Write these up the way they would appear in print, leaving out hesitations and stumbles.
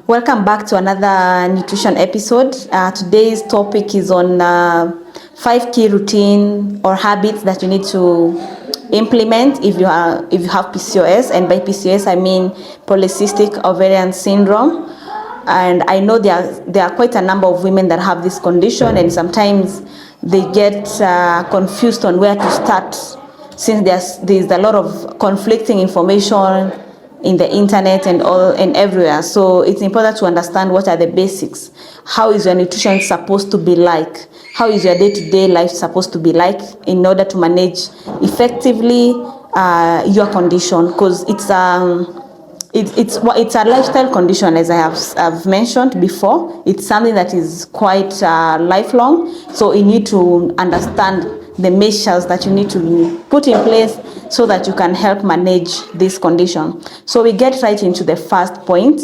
Welcome back to another nutrition episode. Today's topic is on 5 key routine or habits that you need to implement if you have PCOS, and by PCOS I mean Polycystic Ovarian Syndrome. And I know there are quite a number of women that have this condition, and sometimes they get confused on where to start, since there's a lot of conflicting information in the internet and everywhere. So it's important to understand what are the basics. How is your nutrition supposed to be like? How is your day-to-day life supposed to be like in order to manage effectively your condition? Because it's a lifestyle condition, as I've mentioned before. It's something that is quite lifelong. So you need to understand the measures that you need to put in place so that you can help manage this condition. So we get right into the first point,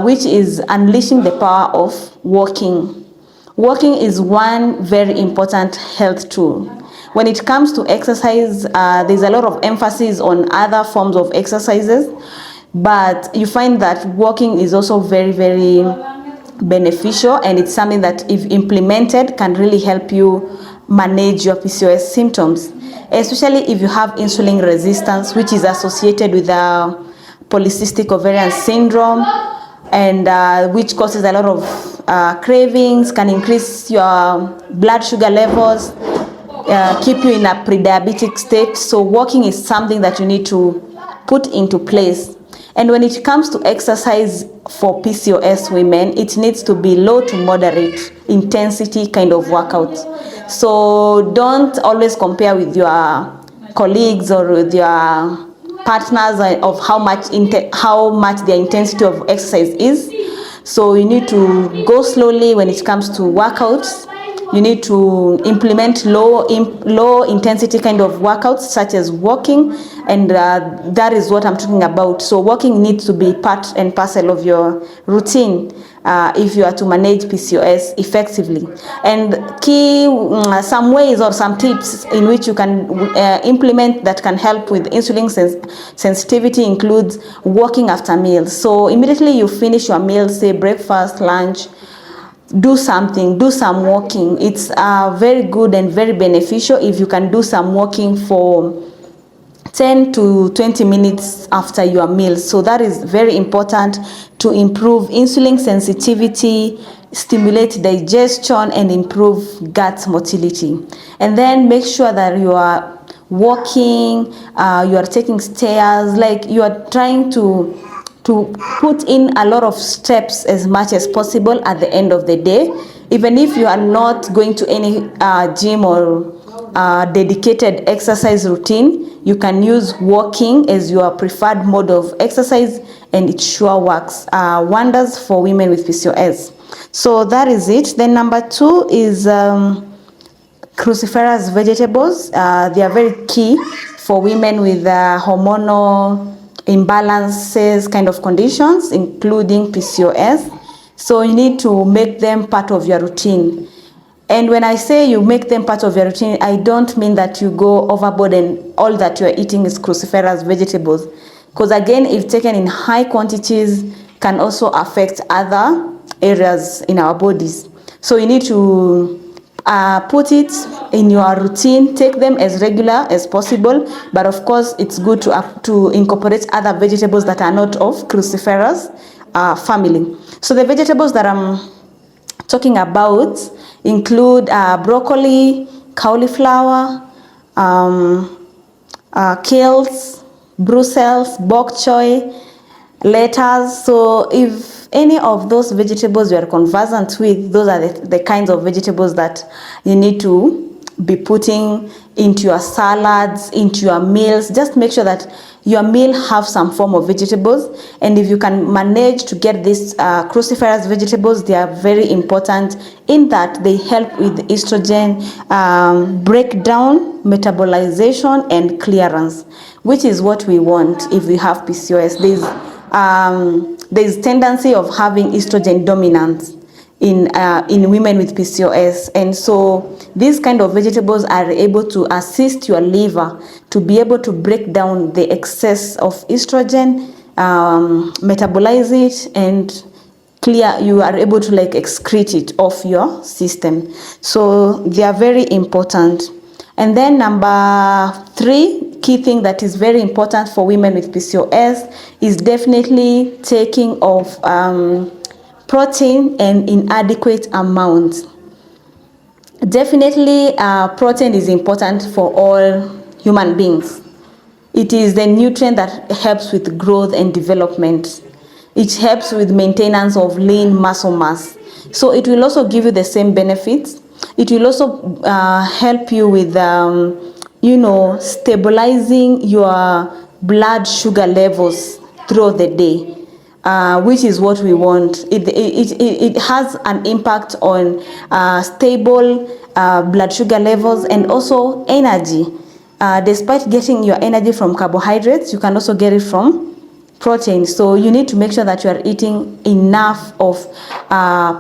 which is unleashing the power of walking. Walking is one very important health tool. When it comes to exercise, there's a lot of emphasis on other forms of exercises, but you find that walking is also very, very beneficial, and it's something that, if implemented, can really help you manage your PCOS symptoms, especially if you have insulin resistance, which is associated with polycystic ovarian syndrome, and which causes a lot of cravings, can increase your blood sugar levels, keep you in a pre-diabetic state. So walking is something that you need to put into place. And when it comes to exercise for PCOS women, it needs to be low to moderate intensity kind of workout. So don't always compare with your colleagues or with your partners of how much the intensity of exercise is. So you need to go slowly when it comes to workouts. You need to implement low intensity kind of workouts, such as walking, and that is what I'm talking about. So walking needs to be part and parcel of your routine if you are to manage PCOS effectively. And some ways or some tips in which you can implement that can help with insulin sensitivity includes walking after meals. So immediately you finish your meal, say breakfast, lunch, do some walking. It's very good and very beneficial if you can do some walking for 10 to 20 minutes after your meal. So that is very important to improve insulin sensitivity, stimulate digestion, and improve gut motility. And then make sure that you are walking, you are taking stairs, like you are trying to put in a lot of steps as much as possible at the end of the day. Even if you are not going to any gym or dedicated exercise routine, you can use walking as your preferred mode of exercise, and it sure works wonders for women with PCOS. So that is it. Then number 2 is cruciferous vegetables. They are very key for women with hormonal imbalances kind of conditions, including PCOS. So you need to make them part of your routine. And when I say you make them part of your routine, I don't mean that you go overboard and all that you're eating is cruciferous vegetables. Because again, if taken in high quantities, can also affect other areas in our bodies. So you need to put it in your routine, take them as regular as possible, but of course it's good to incorporate other vegetables that are not of cruciferous family. So the vegetables that I'm talking about include broccoli, cauliflower, kales, Brussels, bok choy, lettuce. So if any of those vegetables you are conversant with, those are the kinds of vegetables that you need to be putting into your salads, into your meals. Just make sure that your meal have some form of vegetables, and if you can manage to get these cruciferous vegetables, they are very important in that they help with estrogen breakdown, metabolization, and clearance, which is what we want if we have PCOS. There's tendency of having estrogen dominance in women with PCOS, and so these kind of vegetables are able to assist your liver to be able to break down the excess of estrogen, metabolize it, and you are able to like excrete it off your system. So they are very important. And then number 3 key thing that is very important for women with PCOS is definitely taking of protein and inadequate amounts. Definitely protein is important for all human beings. It is the nutrient that helps with growth and development. It helps with maintenance of lean muscle mass. So it will also give you the same benefits. It will also help you with, stabilizing your blood sugar levels throughout the day, which is what we want. It has an impact on stable blood sugar levels and also energy. Despite getting your energy from carbohydrates, you can also get it from protein. So you need to make sure that you are eating enough of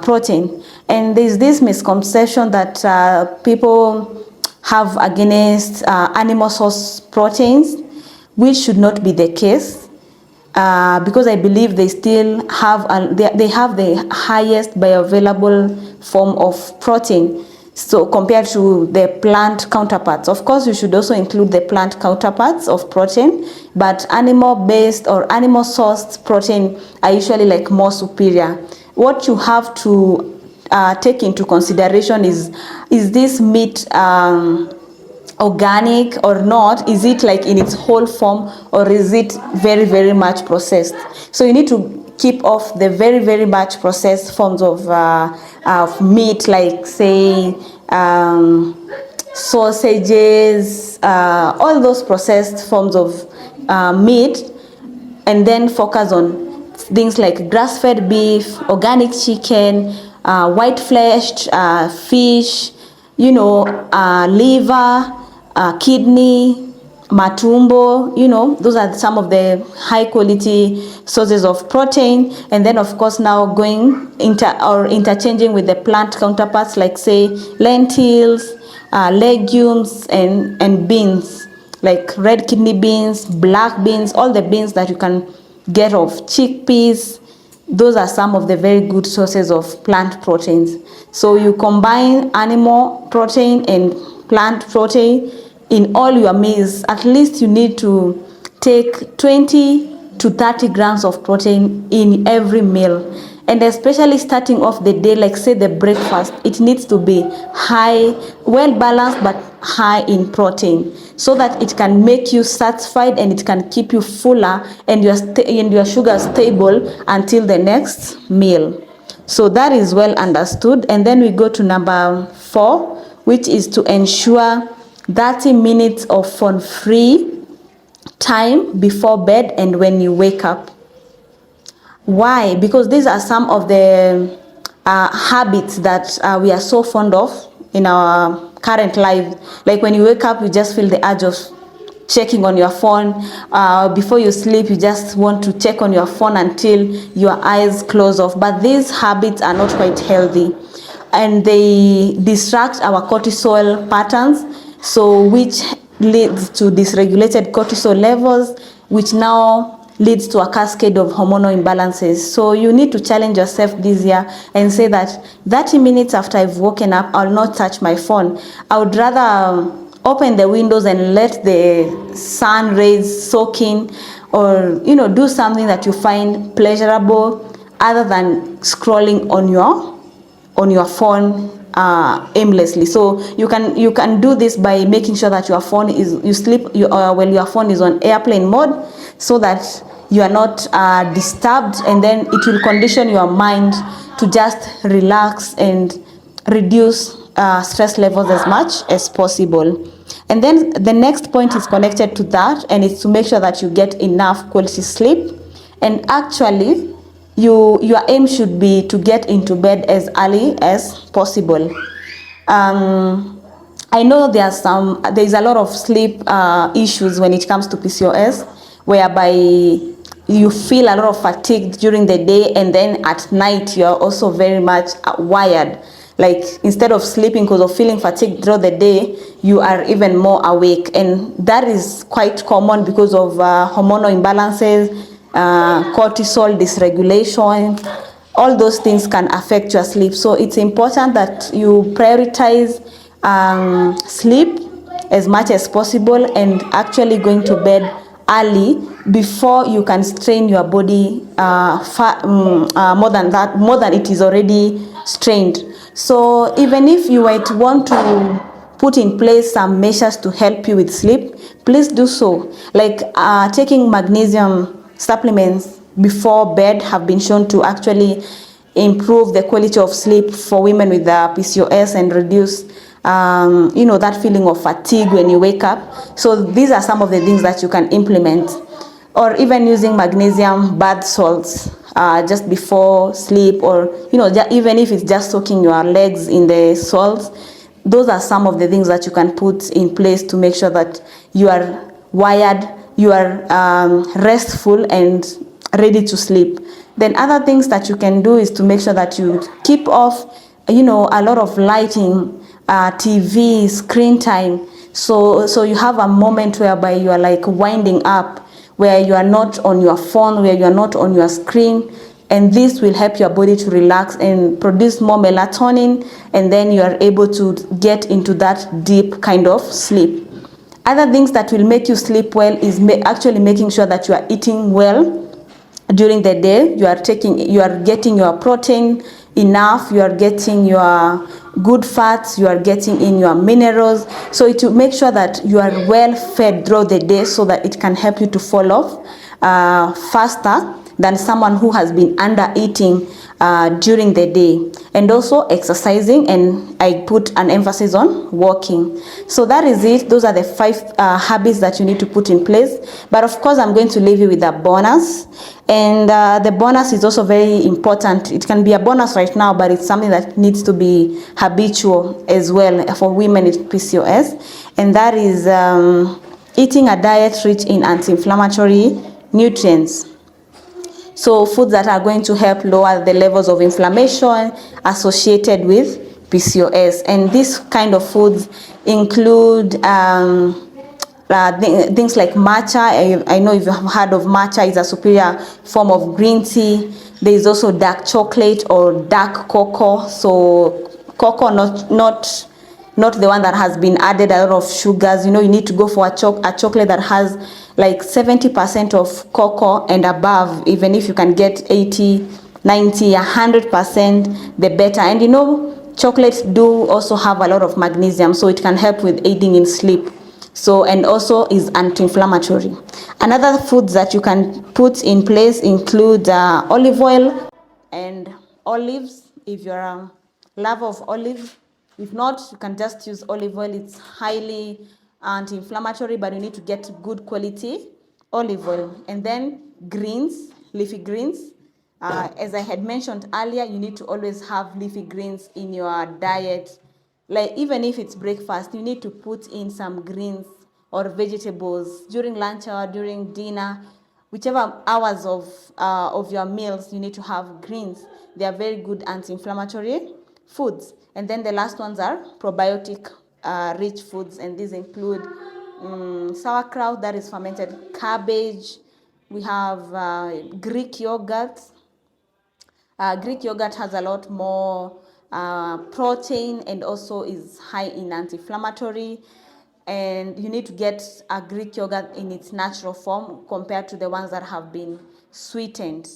protein. And there's this misconception that people have against animal source proteins, which should not be the case, because I believe they still have they have the highest bioavailable form of protein. So compared to the plant counterparts. Of course, you should also include the plant counterparts of protein, but animal-based or animal-sourced protein are usually like more superior. What you have to take into consideration is this meat organic or not? Is it like in its whole form, or is it very, very much processed? So you need to keep off the very, very much processed forms of meat, like say sausages, all those processed forms of meat, and then focus on things like grass-fed beef, organic chicken, white-fleshed fish, liver, kidney, matumbo, those are some of the high quality sources of protein. And then of course now going interchanging with the plant counterparts, like say lentils, legumes, and beans, like red kidney beans, black beans, all the beans that you can get of chickpeas. Those are some of the very good sources of plant proteins. So you combine animal protein and plant protein in all your meals. At least you need to take 20 to 30 grams of protein in every meal. And especially starting off the day, like say the breakfast, it needs to be high, well balanced, but high in protein, so that it can make you satisfied and it can keep you fuller and your sugar stable until the next meal. So that is well understood. And then we go to number 4, which is to ensure 30 minutes of phone-free time before bed and when you wake up. Why? Because these are some of the habits that we are so fond of in our current life. Like when you wake up, you just feel the urge of checking on your phone. Before you sleep, you just want to check on your phone until your eyes close off. But these habits are not quite healthy, and they distract our cortisol patterns, so which leads to dysregulated cortisol levels, which now leads to a cascade of hormonal imbalances. So you need to challenge yourself this year and say that 30 minutes after I've woken up, I'll not touch my phone. I would rather open the windows and let the sun rays soak in, or do something that you find pleasurable other than scrolling on your phone aimlessly. So you can do this by making sure that your phone is when your phone is on airplane mode, so that you are not disturbed, and then it will condition your mind to just relax and reduce stress levels as much as possible. And then the next point is connected to that, and it's to make sure that you get enough quality sleep. And actually your aim should be to get into bed as early as possible. I know there's a lot of sleep issues when it comes to PCOS, whereby you feel a lot of fatigue during the day, and then at night you are also very much wired. Like instead of sleeping because of feeling fatigued throughout the day, you are even more awake, and that is quite common because of hormonal imbalances, cortisol dysregulation, all those things can affect your sleep. So it's important that you prioritize sleep as much as possible, and actually going to bed early before you can strain your body more than that, more than it is already strained. So even if you might want to put in place some measures to help you with sleep, please do so. Like taking magnesium supplements before bed have been shown to actually improve the quality of sleep for women with PCOS and reduce that feeling of fatigue when you wake up. So these are some of the things that you can implement. Or even using magnesium bath salts just before sleep, or even if it's just soaking your legs in the salts. Those are some of the things that you can put in place to make sure that you are wired, you are restful and ready to sleep. Then other things that you can do is to make sure that you keep off a lot of lighting, TV, screen time. So you have a moment whereby you are like winding up, where you are not on your phone, where you are not on your screen, and this will help your body to relax and produce more melatonin, and then you are able to get into that deep kind of sleep. Other things that will make you sleep well is actually making sure that you are eating well during the day. You are getting your protein enough, you are getting your good fats, you are getting in your minerals. So it will make sure that you are well fed throughout the day, so that it can help you to fall off faster than someone who has been under eating during the day. And also exercising, and I put an emphasis on walking. So that is it. Those are the 5 habits that you need to put in place. But of course, I'm going to leave you with a bonus. And the bonus is also very important. It can be a bonus right now, but it's something that needs to be habitual as well for women with PCOS. And that is eating a diet rich in anti-inflammatory nutrients. So foods that are going to help lower the levels of inflammation associated with PCOS. And these kind of foods include things like matcha. I know if you have heard of matcha, is a superior form of green tea. There is also dark chocolate or dark cocoa. So cocoa, not the one that has been added a lot of sugars. You need to go for a chocolate that has like 70% of cocoa and above. Even if you can get 80, 90, 100%, the better. And chocolates do also have a lot of magnesium, so it can help with aiding in sleep. So, and also is anti-inflammatory. Another foods that you can put in place include olive oil and olives, if you're a lover of olive. If not, you can just use olive oil. It's highly anti-inflammatory, but you need to get good quality olive oil. And then greens, leafy greens. As I had mentioned earlier, you need to always have leafy greens in your diet. Like even if it's breakfast, you need to put in some greens or vegetables during lunch or during dinner. Whichever hours of your meals, you need to have greens. They are very good anti-inflammatory foods. And then the last ones are probiotic rich foods, and these include sauerkraut, that is fermented cabbage. We have Greek yogurt. Greek yogurt has a lot more protein and also is high in anti-inflammatory. And you need to get a Greek yogurt in its natural form compared to the ones that have been sweetened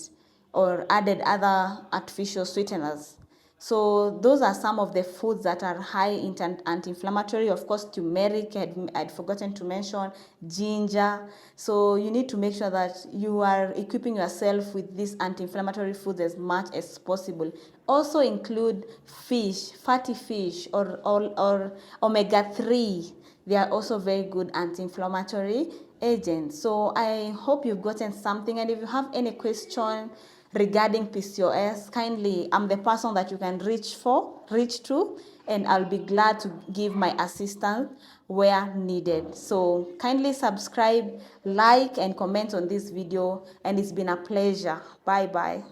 or added other artificial sweeteners. So those are some of the foods that are high in anti-inflammatory. Of course, turmeric, I'd forgotten to mention, ginger. So you need to make sure that you are equipping yourself with these anti-inflammatory foods as much as possible. Also include fish, fatty fish, or omega-3. They are also very good anti-inflammatory agents. So I hope you've gotten something. And if you have any question regarding PCOS, kindly, I'm the person that you can reach to, and I'll be glad to give my assistance where needed. So kindly subscribe, like, and comment on this video, and it's been a pleasure. Bye bye.